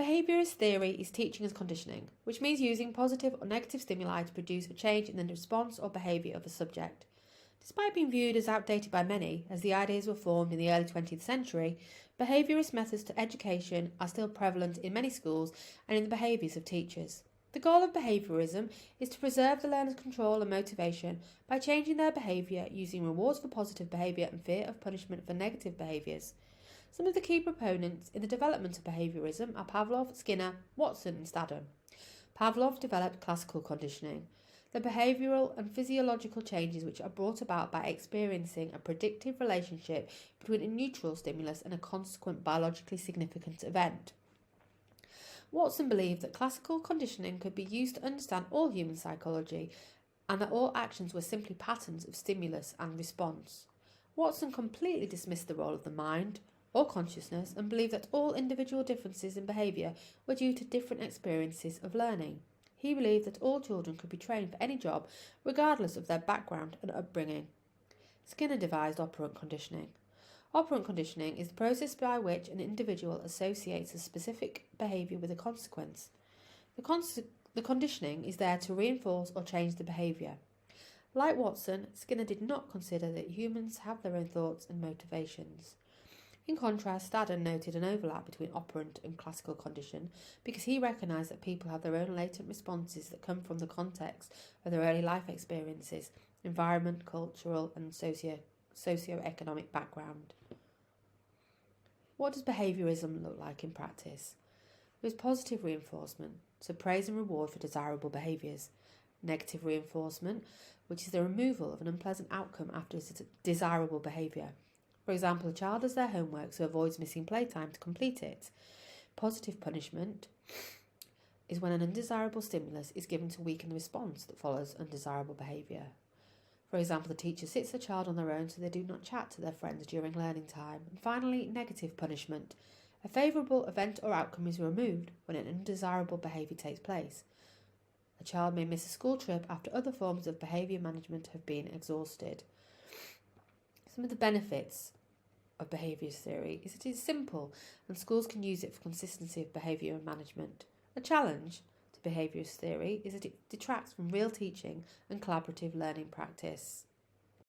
Behaviorist theory is teaching as conditioning, which means using positive or negative stimuli to produce a change in the response or behaviour of a subject. Despite being viewed as outdated by many, as the ideas were formed in the early 20th century, behaviourist methods to education are still prevalent in many schools and in the behaviours of teachers. The goal of behaviorism is to preserve the learner's control and motivation by changing their behaviour using rewards for positive behaviour and fear of punishment for negative behaviours. Some of the key proponents in the development of behaviorism are Pavlov, Skinner, Watson and Staddon. Pavlov developed classical conditioning, the behavioural and physiological changes which are brought about by experiencing a predictive relationship between a neutral stimulus and a consequent biologically significant event. Watson believed that classical conditioning could be used to understand all human psychology and that all actions were simply patterns of stimulus and response. Watson completely dismissed the role of the mind or consciousness and believed that all individual differences in behaviour were due to different experiences of learning. He believed that all children could be trained for any job regardless of their background and upbringing. Skinner devised operant conditioning. Operant conditioning is the process by which an individual associates a specific behaviour with a consequence. The conditioning is there to reinforce or change the behaviour. Like Watson, Skinner did not consider that humans have their own thoughts and motivations. In contrast, Staddon noted an overlap between operant and classical condition because he recognised that people have their own latent responses that come from the context of their early life experiences, environment, cultural and socio-economic background. What does behaviorism look like in practice? There is positive reinforcement, so praise and reward for desirable behaviours. Negative reinforcement, which is the removal of an unpleasant outcome after a desirable behaviour. For example, a child does their homework so avoids missing playtime to complete it. Positive punishment is when an undesirable stimulus is given to weaken the response that follows undesirable behaviour. For example, the teacher sits the child on their own so they do not chat to their friends during learning time. And finally, negative punishment. A favourable event or outcome is removed when an undesirable behaviour takes place. A child may miss a school trip after other forms of behaviour management have been exhausted. Some of the benefits of behaviours theory is that it is simple and schools can use it for consistency of behaviour management. A challenge to behaviours theory is that it detracts from real teaching and collaborative learning practice.